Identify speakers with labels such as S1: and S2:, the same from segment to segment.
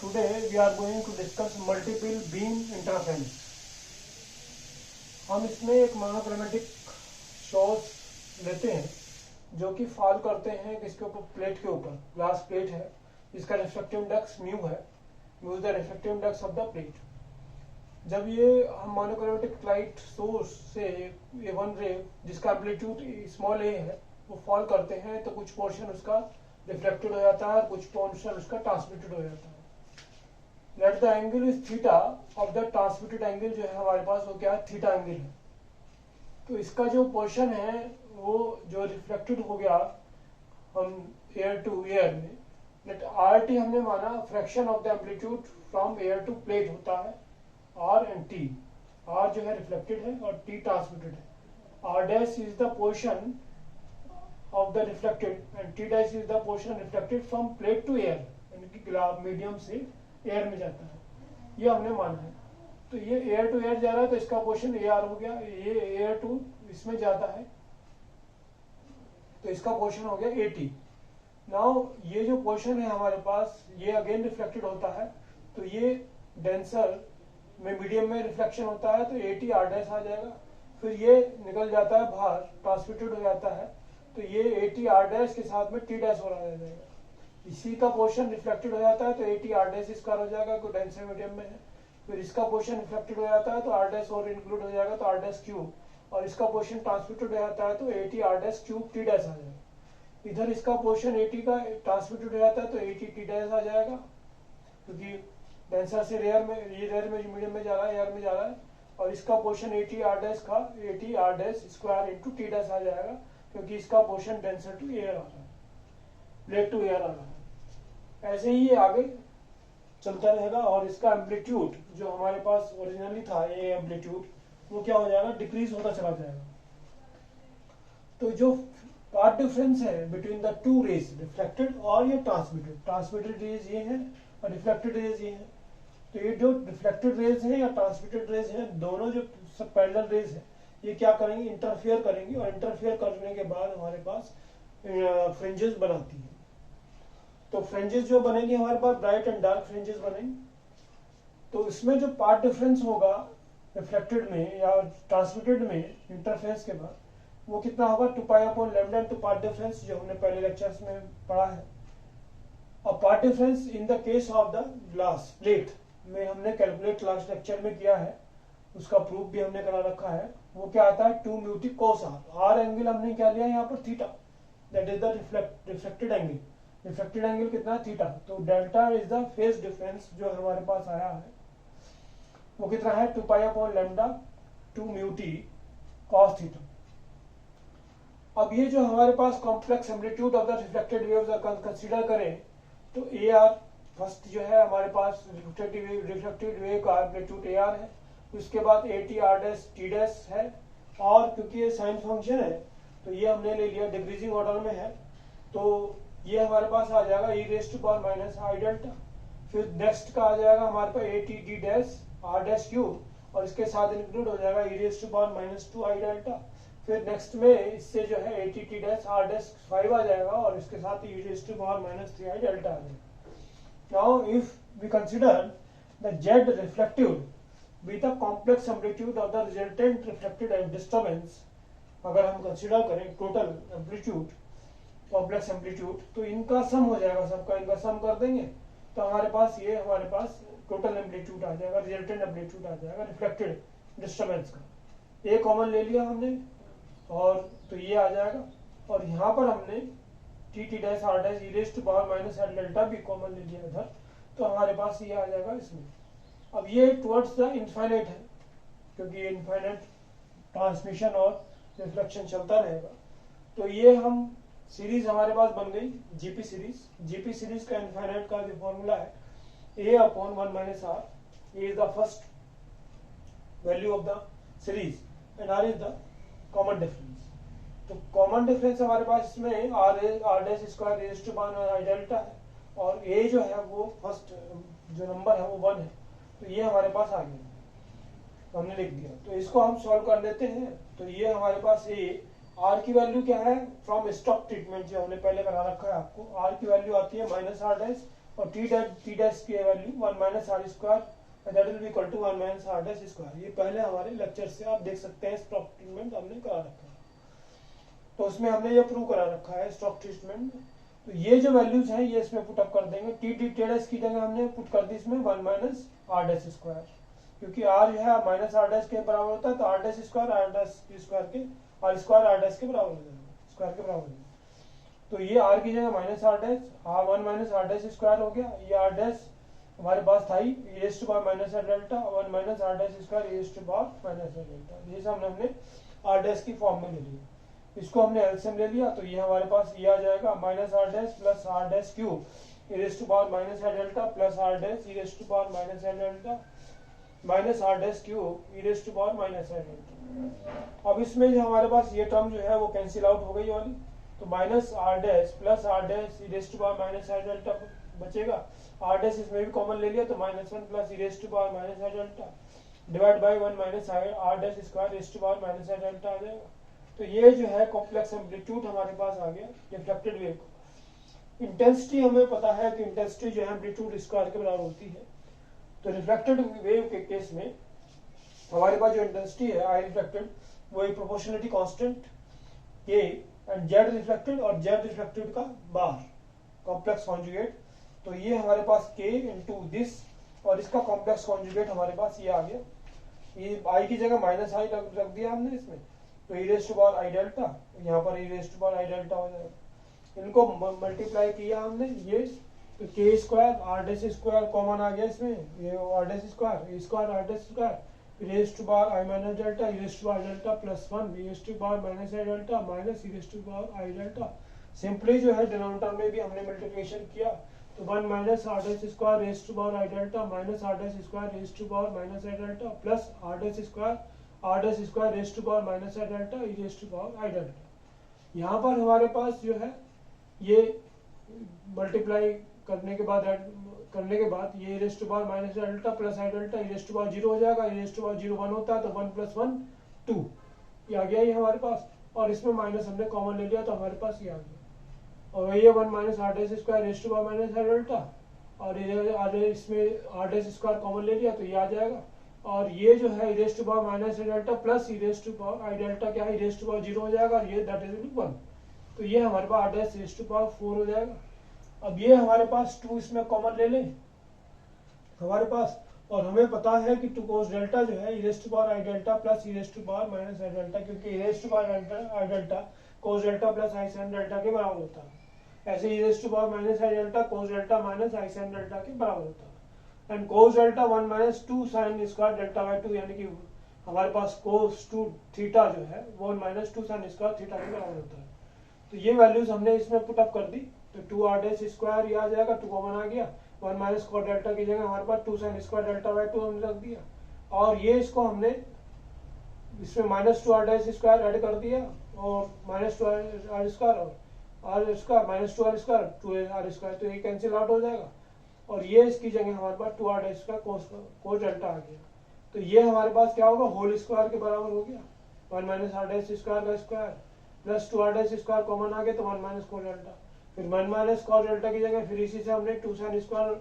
S1: Today we are going to discuss multiple beam interference. हम इसमें एक मोनोक्रोमेटिक सोर्स लेते हैं जो कि फॉल करते हैं किसके ऊपर, प्लेट के ऊपर, ग्लास प्लेट है जिसका रिफ्लेक्टिव इंडेक्स म्यू है, mu is the reflective index of the plate. जब ये हम मोनोक्रोमेटिक लाइट सोर्स से ए वन रे जिसका एम्पलीट्यूड स्मॉल ए है वो फॉल करते हैं तो कुछ पोर्शन उसका रिफ्लेक्टेड हो जाता है और कुछ पोर्शन उसका ट्रांसमिटेड हो जाता है। Let the angle is theta of the transmitted angle जो है हमारे पास वो क्या है, थीटा एंगल है। तो इसका जो पोर्शन है वो जो रिफ्लेक्टेड हो गया हम एयर टू एयर में, लेट आर टी हमने माना fraction of the amplitude from air to plate होता है, आर एंड टी। आर जो है रिफ्लेक्टेड है और टी ट्रांसमिटेड है। R dash is the portion of the reflected and t dash is the portion reflected from plate to air, यानी कि glass medium से एयर में जाता है, ये हमने माना है। तो ये एयर टू एयर जा रहा है तो इसका पोर्शन ए आर हो गया, ये एयर टू इसमें जाता है तो इसका पोर्शन हो गया ए टी। नाउ ये जो पोर्शन है हमारे पास ये अगेन रिफ्लेक्टेड होता है तो ये डेंसर में मीडियम में रिफ्लेक्शन होता है तो ए टी आर डैश आ जाएगा। फिर ये निकल जाता है बाहर, ट्रांसमिटेड हो जाता है तो ये ए टी आर डैश के साथ में टी डैश हो रहा है जाएगा। इसी का पोर्शन रिफ्लेक्टेड हो जाता है तो A T R dash square हो जाएगा, कोई डेंसर मीडियम में है। फिर इसका पोर्शन रिफ्लेक्टेड हो जाता है तो आर डैश और इंक्लूड हो जाएगा तो आर डैश क्यूब, और इसका पोर्शन ट्रांसमिटेड हो जाता है तो A T R dash cube T dash आ जाएगा। इधर इसका पोर्शन ए टी का ट्रांसमिटेड हो जाता है तो ए टी टी डैश आ जाएगा, क्योंकि डेंसर से रेयर में, ये रेयर में मीडियम में जा रहा है, एयर में जा रहा है। और इसका portion A T R dash का A T R dash square into T dash आ जाएगा, क्योंकि इसका पोर्शन डेंसर टू एयर आ रहा है, प्लेट टू एयर आ रहा है। ऐसे ही ये आगे चलता रहेगा और इसका एम्पलीट्यूड जो हमारे पास ओरिजिनली था ये एम्पलीट्यूड वो क्या हो जाएगा, डिक्रीज होता चला जाएगा। तो जो पार्ट डिफरेंस है between the two rays, reflected और ये ट्रांसमिटेड, ट्रांसमिटेड रेज ये है और रिफ्लेक्टेड रेज ये है। तो ये जो रिफ्लेक्टेड रेज है या ट्रांसमिटेड रेज है, दोनों जो सब पैरेलल रेज है ये क्या करेंगे, इंटरफेयर करेंगी, और इंटरफेयर करने के बाद हमारे पास फ्रिंजेस बनाती है। तो फ्रिंजेस जो बनेंगे हमारे पास ब्राइट एंड डार्क फ्रिंजेस बनेंगे। तो इसमें जो पार्ट डिफरेंस होगा रिफ्लेक्टेड में या ट्रांसमिटेड में इंटरफेरेंस के बाद वो कितना होगा, 2 pi upon lambda into path difference, जो हमने पहले लेक्चर्स में पढ़ा है। और path difference in the case of the glass plate में हमने कैलकुलेट लास्ट लेक्चर में किया है, उसका प्रूफ भी हमने करा रखा है। वो क्या आता है, 2 mu T cos R. R angle हमने क्या लिया यहाँ पर, theta, that is the reflected angle. Reflected angle कितना, थीटा। तो delta is the phase difference जो हमारे पास आया है वो कितना है, 2 pi upon lambda 2 mu T cos theta. अब ये जो हमारे पास complex amplitude of the reflected waves consider करें तो ए आर फर्स्ट जो है हमारे पास रिफ्लेक्टेड वेव का एम्पलीट्यूड ए आर है। उसके बाद ए T R dash T dash है, और क्योंकि ये साइन फंक्शन है तो ये हमने ले लिया डिक्रीजिंग ऑर्डर में है, तो ये हमारे पास आ जाएगा E raise to power minus I delta. फिर नेक्स्ट का आ जाएगा हमारे पास A T D dash are dash cube, और इसके साथ इंक्लूड हो जाएगा E raise to power minus 2 I delta. फिर नेक्स्ट में इससे जो है A T T dash are dash 5 आ जाएगा और इसके साथ E raise to power minus 3 I delta आ जाएगा। Now if we consider the Z reflective with the complex amplitude of the resultant reflected disturbance, अगर हम कंसिडर करें टोटल एम्पलीट्यूड कॉम्प्लेक्स एम्पलीट्यूड तो इनका सम हो जाएगा, सबका इनका सम कर देंगे तो हमारे पास ये हमारे पास टोटल एम्पलीट्यूड आ जाएगा, रिजल्टेंट एम्पलीट्यूड आ जाएगा रिफ्लेक्टेड डिस्टर्बेंस का। ए कॉमन ले लिया हमने और तो ये आ जाएगा, और यहाँ पर हमने t T dash are dash e raise to power minus l delta भी कॉमन ले लिया इधर, तो हमारे पास ये आ जाएगा इसमें। अब ये टुवर्ड्स द इनफाइनाइट है क्योंकि ये इनफाइनाइट ट्रांसमिशन और रिफ्लेक्शन चलता रहेगा। तो ये हम सीरीज हमारे पास बन गई जीपी सीरीज। जीपी सीरीज का इनफाइनाइट का जो फॉर्मूला है A upon 1 minus R, A is the first value of the series and R is the common difference. तो कॉमन डिफरेंस हमारे पास इसमें R dash square raise to power I delta है, और ए जो है वो फर्स्ट जो नंबर है वो 1 है, तो ये हमारे पास आ गया, हमने लिख दिया। तो इसको हम सॉल्व कर लेते हैं। तो ये हमारे पास ए आर की वैल्यू क्या है, फ्रॉम स्टॉक ट्रीटमेंट जो हमने पहले बना रखा है आपको, आर की वैल्यू आती है माइनस आर डैश और टी डैश की value 1 minus are square that will be equal to 1 minus are dash square. ये पहले हमारे लेक्चर से आप देख सकते हैं, स्टॉक ट्रीटमेंट हमने करा रखा है, तो उसमें हमने ये प्रूव करा रखा है स्टॉक ट्रीटमेंट। तो ये जो वैल्यूज हैं ये इसमें पुटअप कर देंगे। टी डैश की जगह हमने पुट कर दी इसमें 1 माइनस आर डैश स्क्वायर, क्योंकि आर जो है माइनस आर डैश के बराबर होता है, तो r dash square are dash square के आर स्क्वायर आर डैश के बराबर हो जाएगा, स्क्वायर के बराबर हो जाएगा। तो ये आर की जगह minus are dash 1 minus are dash square हो गया। ये आर डैश हमारे पास था ही e raise to power minus are delta 1 minus are dash square e raise to power minus are delta, ये सब हमने आर डैश की फॉर्म में ले लिया। इसको हमने एलसीएम ले लिया, तो ये हमारे पास ये आ जाएगा minus are dash plus are dash cube e raise to power minus are delta plus are dash e raise to power minus are delta minus are dash cube e raise to power minus are delta. अब इसमें जो हमारे पास ये term जो है वो cancel out हो गई वाली, तो minus are dash plus are dash E raise to power minus are delta बचेगा। आर डैश इसमें भी कॉमन ले लिया, तो minus 1 plus E raise to power minus are delta divide by 1 minus are dash square raise to power minus are delta आ जाएगा। तो ये जो है कॉम्प्लेक्स एम्पलीट्यूड हमारे पास आ गया रिफ्लेक्टेड वेव का। इंटेंसिटी हमें पता है कि इंटेंसिटी जो है एम्पलीट्यूड स्क्वायर के बराबर होती है। तो रिफ्लेक्टेड वेव के केस में हमारे पास जो इंटेंसिटी है आई रिफ्लेक्टेड वो एक प्रोपोर्शनलिटी कांस्टेंट के एंड जेड रिफ्लेक्टेड और जेड रिफ्लेक्टेड का बार कॉम्प्लेक्स कॉन्जुगेट, तो ये हमारे पास k इंटू दिस और इसका कॉम्प्लेक्स कॉन्जुगेट हमारे पास ये आ गया। ये आई की जगह माइनस आई रख दिया हमने इसमें, तो E raise to power I delta, यहाँ पर E raise to power I delta हो जाएगा। इनको मल्टीप्लाई किया हमने ये, तो के square are dash square common आ गया इसमें, ये are dash square square are dash square E raise to power I minus delta E raise to power delta plus 1 E raise to power minus I delta minus E raise to power I delta. Simply जो है denominator में भी हमने multiplication किया, तो 1 minus are dash square raise to power I delta minus are dash square raise to power minus I delta plus are dash square raise to power minus I delta E raise to power I delta. यहाँ पर हमारे पास जो है ये multiply करने के बाद ये raise to power minus delta plus i delta E raise to power 0 हो जाएगा। ई रेज़ टू पावर 0 1 होता है, तो 1 प्लस 1 2 ये आ गया ये हमारे पास, और इसमें माइनस हमने कॉमन ले लिया तो हमारे पास ये आ गया। और ये 1 minus are dash square raise to power minus I delta, और ये इसमें आर डैश स्क्वायर कॉमन ले लिया तो ये आ जाएगा। और ये जो है ई raise to power minus I delta plus E raise to power I delta क्या है ई रेज़ टू पावर 0 हो जाएगा, और ये दैट इज 1, तो ये हमारे पास R dash raise to power 4 हो जाएगा। अब ये हमारे पास 2 इसमें कॉमन ले लें हमारे पास, और हमें पता है कि 2 cos डेल्टा जो है ई raise to power I delta plus E raise to power minus I delta, क्योंकि E raise to power I delta cos delta plus I sin delta के बराबर होता है। ऐसे E raise to power minus I delta cos delta minus I sin delta के बराबर होता है। And cos delta 1 minus 2 sin square delta by 2, यानी कि हमारे पास cos 2 थीटा जो है वो 1 माइनस 2 sin स्क्वायर थीटा के बराबर होता है। तो ये वैल्यूज हमने इसमें पुटअप कर दी, तो 2 आर डैश स्क्वायर ये आ जाएगा, 2 कॉमन आ गया, 1 माइनस cos डेल्टा की जगह हमारे पास 2 sin स्क्वायर डेल्टा बाई 2 हमने रख दिया, और ये इसको हमने इसमें minus 2 are dash square add कर दिया, और माइनस 2 आर स्क्वायर और r square minus 2 r square 2 r square, तो ये कैंसिल आउट हो जाएगा, और ये इसकी जगह हमारे पास 2 are dash square cos delta आ गया। तो ये हमारे पास क्या होगा, होल स्क्वायर के बराबर हो गया, 1 माइनस आर डैश स्क्वायर का square plus 2 are dash square common आ गया, तो 1 माइनस cos डेल्टा, फिर 1 माइनस cos डेल्टा की जगह फिर इसी से हमने 2 sin स्क्वायर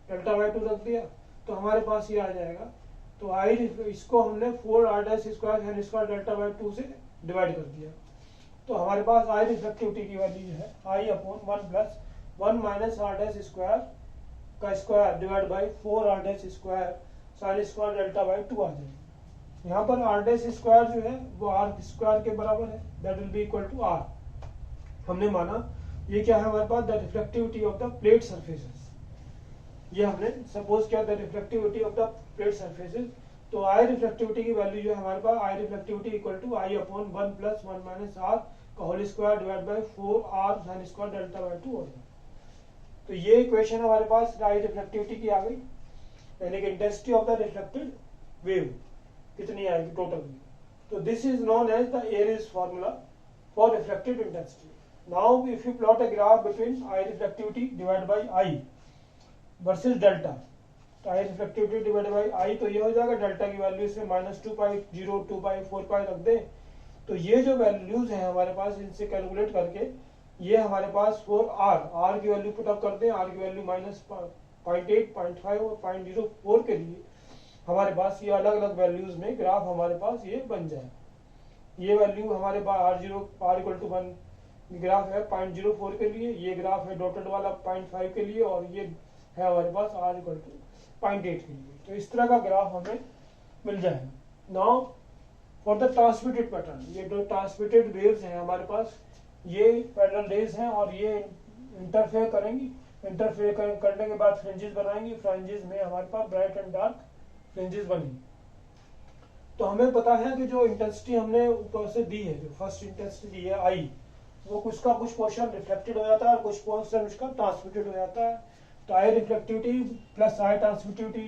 S1: डेल्टा बाई 2 रख दिया, तो हमारे पास ये आ जाएगा। तो आई इसको हमने 4 are dash square sin square delta by 2 से डिवाइड कर दिया, तो हमारे पास आई रिफ्लेक्टिविटी की वैल्यू जो है I upon 1 plus 1 minus are dash square का square divide by 4 are dash square sin square delta by 2 आ जाएगी। यहाँ पर आर डैश स्क्वायर जो है वो आर स्क्वायर के बराबर है, that will be equal to R. हमने माना ये क्या है हमारे पास, the reflectivity of the plate surfaces, ये हमने सपोज किया the reflectivity of the plate surfaces. तो आई रिफ्लेक्टिविटी की वैल्यू जो है हमारे पास I reflectivity equal to I upon 1 plus 1 minus R का whole square divide by 4 R sin square delta by 2 हो जाए। तो ये इक्वेशन हमारे पास आई रिफ्लेक्टिविटी की आ गई, यानी कि intensity of the reflected wave कितनी आएगी टोटल। तो this is known as the Airy's formula for reflected intensity. Now if you plot a graph between I reflectivity divide by I versus delta, तो I reflectivity divide by I, तो ये हो जाएगा delta की value इसमें minus 2 पाई 0 2 पाई 4 पाई रख दे, तो ये जो वैल्यूज हैं हमारे पास इनसे कैलकुलेट करके ये हमारे पास फॉर आर की वैल्यू पुटअप करते हैं, आर की वैल्यू -0.8, 0.5 और 0.04 के लिए हमारे पास ये अलग अलग वैल्यूज में ग्राफ हमारे पास ये बन जाए। ये वैल्यू हमारे पास r=1 ग्राफ है 0.04 के लिए, ये ग्राफ है डॉटेड वाला 0.5 के लिए, और ये है हमारे पास r=0.8 के लिए। तो इस तरह का ग्राफ हमें मिल जाएगा। Now for the transmitted pattern, ये जो ट्रांसमिटेड वेव्स हैं हमारे पास, ये पैरेलल रेज हैं और ये इंटरफेयर करेंगी। इंटरफेयर करने के बाद फ्रिंजेस बनाएंगी, फ्रिंजेस में हमारे पास ब्राइट एंड डार्क फ्रिंजेस बनेंगी। तो हमें पता है कि जो इंटेंसिटी हमने ऊपर से दी है, जो फर्स्ट इंटेंसिटी दी है आई, वो कुछ का कुछ पोर्शन रिफ्लेक्टेड हो जाता है और कुछ पोर्शन उसका ट्रांसमिटेड हो जाता है। तो I reflectivity plus I transmittivity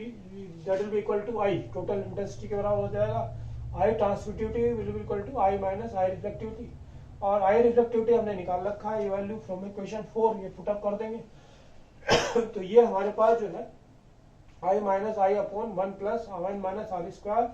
S1: that will be equal to I, total intensity के बराबर हो जाएगा। I transmittivity will be equal to I minus I reflectivity, और आई रिफ्लेक्टिविटी हमने निकाल रखा है, ये वैल्यू फ्रॉम इक्वेशन 4, ये पुटअप कर देंगे। तो ये हमारे पास जो है I minus I upon 1 plus one minus are square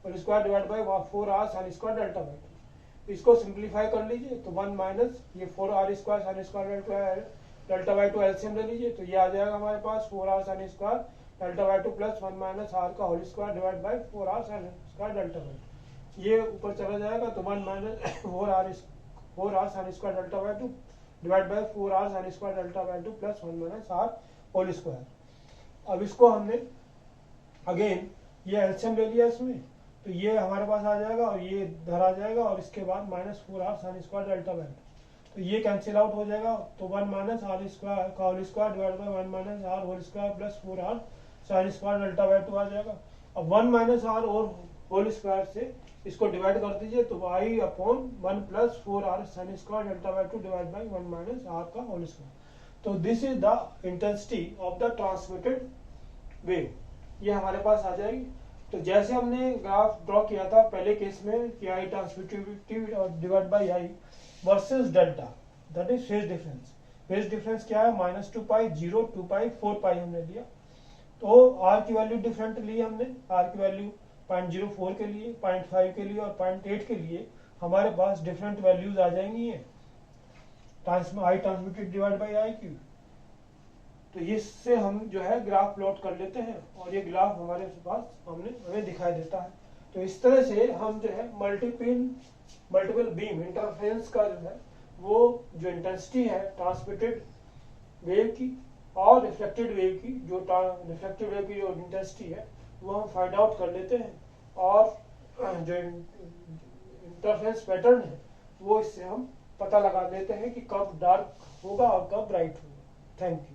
S1: और square divide by 4r sine square delta by 2। इसको सिंप्लीफाई कर लीजिए तो 1 माइनस ये 4r square sine square delta by 2 LCM ले लीजिए, तो ये आ जाएगा हमारे पास 4r sine square delta by 2 plus 1 minus r का whole square divide by 4r sine square delta by 2। ये ऊपर चला जाएगा तो 1 minus 4r sine square delta by 2 divide by 4r sine square delta by 2 plus 1 minus r whole square. अब इसको हमने again ये एलसीएम ले लिया इसमें, तो ये हमारे पास आ जाएगा और ये इधर आ जाएगा, और इसके बाद -4r sine square delta by 2, तो ये कैंसिल आउट हो जाएगा। तो 1 माइनस r स्क्वायर का whole square divide by 1 minus r whole square plus 4r sine square delta by 2 आ जाएगा। अब 1 माइनस r और होल स्क्वायर से इसको डिवाइड कर दीजिए, तो y upon 1 plus 4r sine square delta by 2 divide by 1 minus r का होल स्क्वायर। तो this is the intensity of the transmitted wave, ये हमारे पास आ जाएगी। तो जैसे हमने ग्राफ ड्रॉ किया था पहले केस में कि आई ट्रांसमिटिविटी और divide by I versus delta, that is phase difference. Phase difference क्या है? -2 पाई, 0, 2 पाई, 4 पाई हमने लिया। तो आर की वैल्यू डिफरेंट ली हमने, आर की वैल्यू 0.04 के लिए, 0.5 के लिए और 0.8 के लिए हमारे पास डिफरेंट वैल्यूज आ जाएंगी है I transmitted divide by I Q. तो इससे हम जो है ग्राफ प्लॉट कर लेते हैं और ये ग्राफ हमारे पास हमें दिखाई देता है। तो इस तरह से हम जो है मल्टीपल बीम इंटरफेरेंस का जो है वो जो इंटेंसिटी है ट्रांसमिटेड वेव की और रिफ्लेक्टेड वेव की, जो रिफ्लेक्टेड वेव की जो इंटेंसिटी है वो हम फाइंड आउट कर लेते हैं, और जो इंटरफेरेंस पैटर्न है वो इससे हम पता लगा लेते हैं कि कब डार्क होगा और कब ब्राइट होगा। Thank you.